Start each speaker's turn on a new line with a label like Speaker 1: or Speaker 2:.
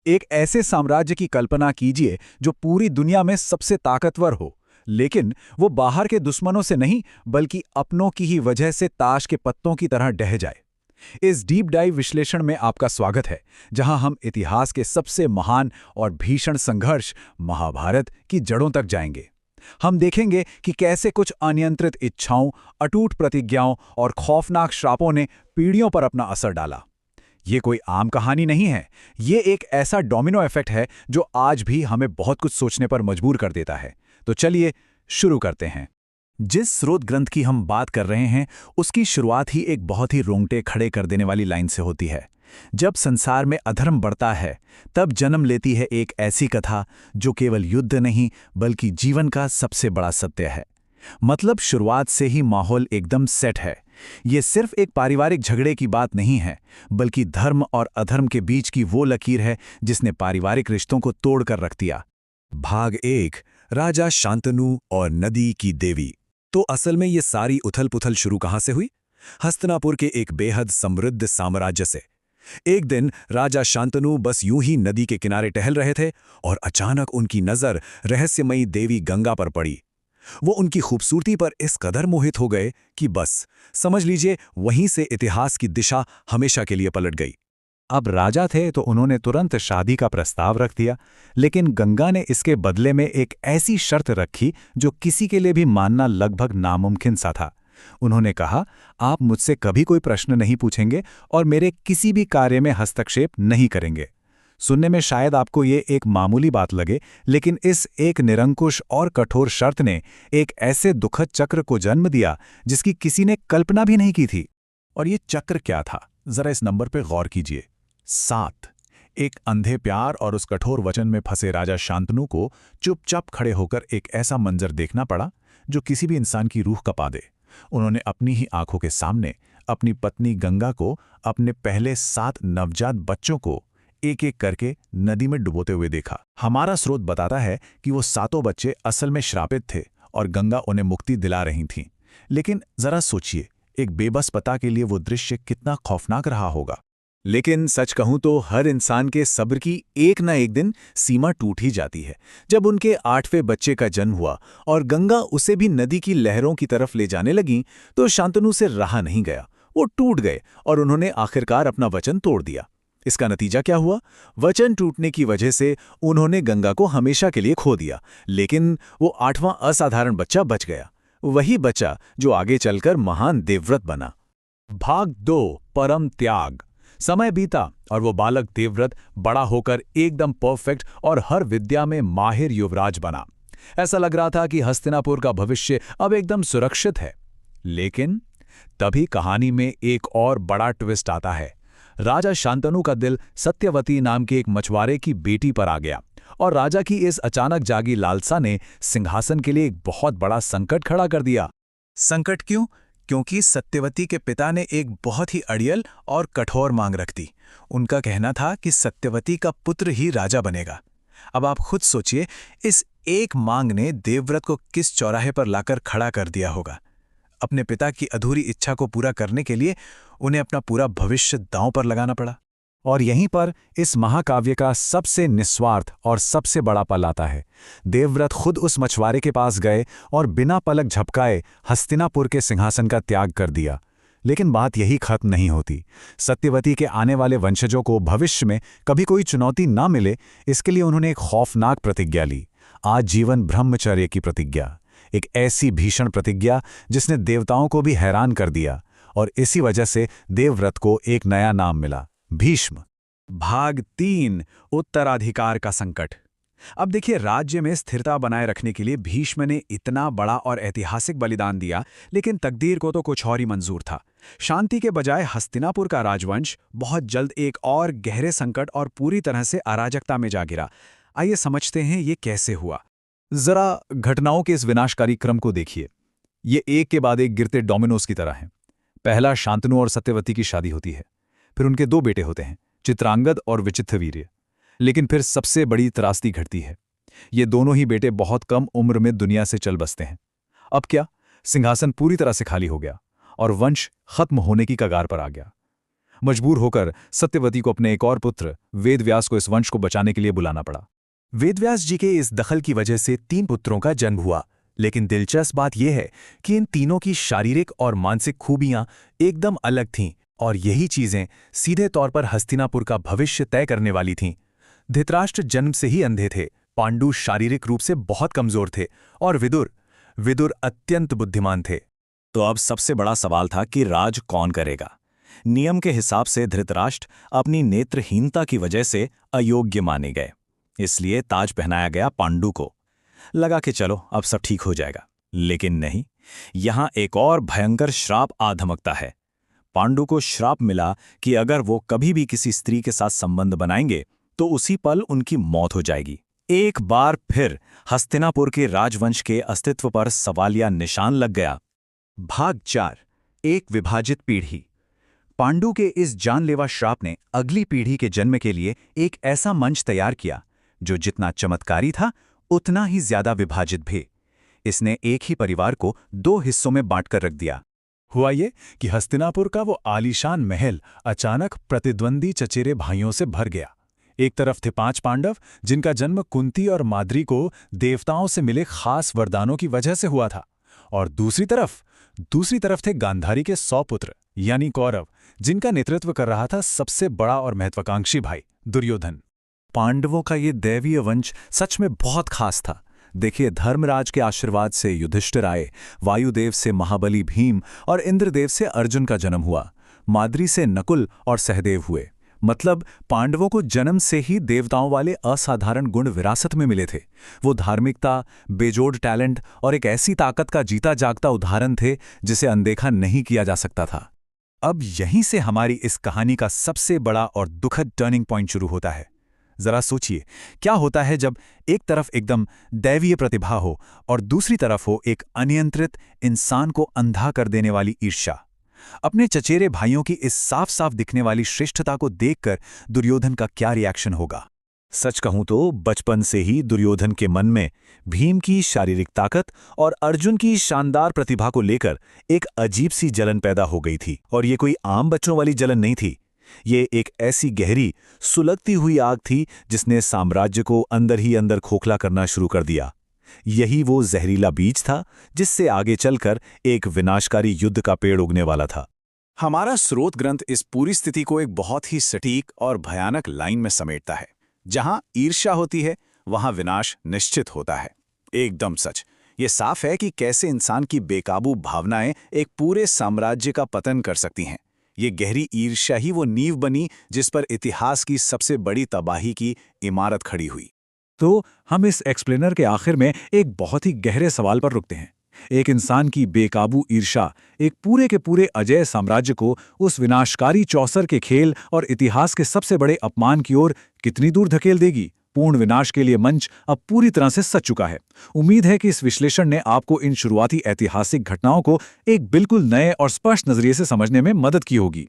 Speaker 1: एक ऐसे साम्राज्य की कल्पना कीजिए जो पूरी दुनिया में सबसे ताकतवर हो, लेकिन वो बाहर के दुश्मनों से नहीं बल्कि अपनों की ही वजह से ताश के पत्तों की तरह ढह जाए। इस डीप डाइव विश्लेषण में आपका स्वागत है, जहां हम इतिहास के सबसे महान और भीषण संघर्ष महाभारत की जड़ों तक जाएंगे। हम देखेंगे कि कैसे कुछ अनियंत्रित इच्छाओं, अटूट प्रतिज्ञाओं और खौफनाक श्रापों ने पीढ़ियों पर अपना असर डाला। ये कोई आम कहानी नहीं है, ये एक ऐसा डोमिनो इफेक्ट है जो आज भी हमें बहुत कुछ सोचने पर मजबूर कर देता है। तो चलिए शुरू करते हैं। जिस स्रोत ग्रंथ की हम बात कर रहे हैं, उसकी शुरुआत ही एक बहुत ही रोंगटे खड़े कर देने वाली लाइन से होती है। जब संसार में अधर्म बढ़ता है, तब जन्म लेती है एक ऐसी कथा जो केवल युद्ध नहीं बल्कि जीवन का सबसे बड़ा सत्य है। मतलब शुरुआत से ही माहौल एकदम सेट है। ये सिर्फ एक पारिवारिक झगड़े की बात नहीं है, बल्कि धर्म और अधर्म के बीच की वो लकीर है जिसने पारिवारिक रिश्तों को तोड़कर रख दिया।
Speaker 2: भाग 1, राजा शांतनु और नदी की देवी। तो असल में ये सारी उथल-पुथल शुरू कहाँ से हुई? हस्तिनापुर के एक बेहद समृद्ध साम्राज्य से। एक दिन राजा शांतनु बस यूं ही नदी के किनारे टहल रहे थे और अचानक उनकी नज़र रहस्यमयी देवी गंगा पर पड़ी। वो उनकी खूबसूरती पर इस कदर मोहित हो गए कि बस समझ लीजिए वहीं से इतिहास की दिशा हमेशा के लिए पलट गई।
Speaker 1: अब राजा थे तो उन्होंने तुरंत शादी का प्रस्ताव रख दिया, लेकिन गंगा ने इसके बदले में एक ऐसी शर्त रखी जो किसी के लिए भी मानना लगभग नामुमकिन सा था। उन्होंने कहा, आप मुझसे कभी कोई प्रश्न नहीं पूछेंगे और मेरे किसी भी कार्य में हस्तक्षेप नहीं करेंगे। सुनने में शायद आपको ये एक मामूली बात लगे, लेकिन इस एक निरंकुश और कठोर शर्त ने एक ऐसे दुखद चक्र को जन्म दिया जिसकी किसी ने कल्पना भी नहीं की थी। और ये चक्र क्या था? जरा इस नंबर पे गौर कीजिए, 7। एक अंधे प्यार और उस कठोर वचन में फंसे राजा शांतनु को चुपचाप खड़े होकर एक ऐसा मंजर देखना पड़ा जो किसी भी इंसान की रूह कपा दे। उन्होंने अपनी ही आंखों के सामने अपनी पत्नी गंगा को, अपने पहले 7 नवजात बच्चों को एक एक करके नदी में डुबोते हुए देखा। हमारा स्रोत बताता है कि वो 7 बच्चे असल में श्रापित थे और गंगा उन्हें मुक्ति दिला रही थीं। लेकिन जरा सोचिए, एक बेबस पिता के लिए वो दृश्य कितना खौफनाक रहा होगा। लेकिन सच कहूं तो हर इंसान के सब्र की एक न एक दिन सीमा टूट ही जाती है। जब उनके 8वें बच्चे का जन्म हुआ और गंगा उसे भी नदी की लहरों की तरफ ले जाने लगी, तो शांतनु से रहा नहीं गया। वो टूट गए और उन्होंने आखिरकार अपना वचन तोड़ दिया। इसका नतीजा क्या हुआ? वचन टूटने की वजह से उन्होंने गंगा को हमेशा के लिए खो दिया, लेकिन वो 8वां असाधारण बच्चा बच गया। वही बच्चा जो आगे चलकर महान देवव्रत बना। भाग 2, परम त्याग। समय बीता और वो बालक देवव्रत बड़ा होकर एकदम परफेक्ट और हर विद्या में माहिर युवराज बना। ऐसा लग रहा था कि हस्तिनापुर का भविष्य अब एकदम सुरक्षित है। लेकिन तभी कहानी में एक और बड़ा ट्विस्ट आता है। राजा शांतनु का दिल सत्यवती नाम के एक मछुआरे की बेटी पर आ गया और राजा की इस अचानक जागी लालसा ने सिंहासन के लिए एक बहुत बड़ा संकट खड़ा कर दिया। संकट क्यों? क्योंकि सत्यवती के पिता ने एक बहुत ही अड़ियल और कठोर मांग रख दी। उनका कहना था कि सत्यवती का पुत्र ही राजा बनेगा। अब आप खुद सोचिए, इस एक मांग ने देवव्रत को किस चौराहे पर लाकर खड़ा कर दिया होगा। अपने पिता की अधूरी इच्छा को पूरा करने के लिए उन्हें अपना पूरा भविष्य दांव पर लगाना पड़ा। और यहीं पर इस महाकाव्य का सबसे निस्वार्थ और सबसे बड़ा पल आता है। देवव्रत खुद उस मछुआरे के पास गए और बिना पलक झपकाए हस्तिनापुर के सिंहासन का त्याग कर दिया। लेकिन बात यही खत्म नहीं होती। सत्यवती के आने वाले वंशजों को भविष्य में कभी कोई चुनौती ना मिले, इसके लिए उन्होंने एक खौफनाक प्रतिज्ञा ली, आजीवन ब्रह्मचर्य की प्रतिज्ञा। एक ऐसी भीषण प्रतिज्ञा जिसने देवताओं को भी हैरान कर दिया, और इसी वजह से देवव्रत को एक नया नाम मिला, भीष्म। भाग 3, उत्तराधिकार का संकट। अब देखिए, राज्य में स्थिरता बनाए रखने के लिए भीष्म ने इतना बड़ा और ऐतिहासिक बलिदान दिया, लेकिन तकदीर को तो कुछ और ही मंजूर था। शांति के बजाय हस्तिनापुर का राजवंश बहुत जल्द एक और गहरे संकट और पूरी तरह से अराजकता में जा गिरा। आइए समझते हैं ये कैसे हुआ। जरा घटनाओं के इस विनाशकारी क्रम को देखिए। ये एक के बाद एक गिरते डोमिनोज की तरह हैं। पहला, शांतनु और सत्यवती की शादी होती है। फिर उनके 2 बेटे होते हैं, चित्रांगद और विचित्रवीर्य। लेकिन फिर सबसे बड़ी त्रासदी घटती है। ये दोनों ही बेटे बहुत कम उम्र में दुनिया से चल बसते हैं। अब क्या? सिंहासन पूरी तरह से खाली हो गया और वंश खत्म होने की कगार पर आ गया। मजबूर होकर सत्यवती को अपने एक और पुत्र वेदव्यास को इस वंश को बचाने के लिए बुलाना पड़ा।
Speaker 2: वेदव्यास जी के इस दखल की वजह से 3 पुत्रों का जन्म हुआ, लेकिन दिलचस्प बात यह है कि इन तीनों की शारीरिक और मानसिक खूबियां एकदम अलग थीं और यही चीजें सीधे तौर पर हस्तिनापुर का भविष्य तय करने वाली थीं। धृतराष्ट्र जन्म से ही अंधे थे, पांडु शारीरिक रूप से बहुत कमजोर थे और विदुर अत्यंत बुद्धिमान थे।
Speaker 3: तो अब सबसे बड़ा सवाल था कि राज कौन करेगा। नियम के हिसाब से धृतराष्ट्र अपनी नेत्रहीनता की वजह से अयोग्य माने गए, इसलिए ताज पहनाया गया पांडु को। लगा कि चलो अब सब ठीक हो जाएगा, लेकिन नहीं, यहां एक और भयंकर श्राप आ धमकता है। पांडु को श्राप मिला कि अगर वो कभी भी किसी स्त्री के साथ संबंध बनाएंगे तो उसी पल उनकी मौत हो जाएगी। एक बार फिर हस्तिनापुर के राजवंश के अस्तित्व पर सवालिया निशान लग गया।
Speaker 1: भाग 4, एक विभाजित पीढ़ी। पांडु के इस जानलेवा श्राप ने अगली पीढ़ी के जन्म के लिए एक ऐसा मंच तैयार किया जो जितना चमत्कारी था उतना ही ज्यादा विभाजित भी। इसने एक ही परिवार को 2 हिस्सों में बांटकर रख दिया। हुआ ये कि हस्तिनापुर का वो आलीशान महल अचानक प्रतिद्वंदी चचेरे भाइयों से भर गया। एक तरफ थे 5 पांडव जिनका जन्म कुंती और माद्री को देवताओं से मिले खास वरदानों की वजह से हुआ था, और दूसरी तरफ थे गांधारी के 100 पुत्र यानी कौरव, जिनका नेतृत्व कर रहा था सबसे बड़ा और महत्वाकांक्षी भाई दुर्योधन।
Speaker 2: पांडवों का ये दैवीय वंश सच में बहुत खास था। देखिए, धर्मराज के आशीर्वाद से युधिष्ठिर आए, वायुदेव से महाबली भीम और इंद्रदेव से अर्जुन का जन्म हुआ, माद्री से नकुल और सहदेव हुए। मतलब पांडवों को जन्म से ही देवताओं वाले असाधारण गुण विरासत में मिले थे। वो धार्मिकता, बेजोड़ टैलेंट और एक ऐसी ताकत का जीता जागता उदाहरण थे जिसे अनदेखा नहीं किया जा सकता था।
Speaker 1: अब यहीं से हमारी इस कहानी का सबसे बड़ा और दुखद टर्निंग पॉइंट शुरू होता है। जरा सोचिए, क्या होता है जब एक तरफ एकदम दैवीय प्रतिभा हो और दूसरी तरफ हो एक अनियंत्रित, इंसान को अंधा कर देने वाली ईर्ष्या। अपने चचेरे भाइयों की इस साफ साफ दिखने वाली श्रेष्ठता को देखकर दुर्योधन का क्या रिएक्शन होगा।
Speaker 3: सच कहूं तो बचपन से ही दुर्योधन के मन में भीम की शारीरिक ताकत और अर्जुन की शानदार प्रतिभा को लेकर एक अजीब सी जलन पैदा हो गई थी। और ये कोई आम बच्चों वाली जलन नहीं थी, ये एक ऐसी गहरी सुलगती हुई आग थी जिसने साम्राज्य को अंदर ही अंदर खोखला करना शुरू कर दिया। यही वो जहरीला बीज था जिससे आगे चलकर एक विनाशकारी युद्ध का पेड़ उगने वाला था।
Speaker 4: हमारा स्रोत ग्रंथ इस पूरी स्थिति को एक बहुत ही सटीक और भयानक लाइन में समेटता है। जहां ईर्ष्या होती है वहां विनाश निश्चित होता है। एकदम सच। ये साफ है कि कैसे इंसान की बेकाबू भावनाएं एक पूरे साम्राज्य का पतन कर सकती हैं। ये गहरी ईर्ष्या ही वो नींव बनी जिस पर इतिहास की सबसे बड़ी तबाही की इमारत खड़ी हुई।
Speaker 1: तो हम इस एक्सप्लेनर के आखिर में एक बहुत ही गहरे सवाल पर रुकते हैं। एक इंसान की बेकाबू ईर्ष्या एक पूरे के पूरे अजय साम्राज्य को उस विनाशकारी चौसर के खेल और इतिहास के सबसे बड़े अपमान की ओर कितनी दूर धकेल देगी। पूर्ण विनाश के लिए मंच अब पूरी तरह से सज चुका है। उम्मीद है कि इस विश्लेषण ने आपको इन शुरुआती ऐतिहासिक घटनाओं को एक बिल्कुल नए और स्पष्ट नजरिए से समझने में मदद की होगी।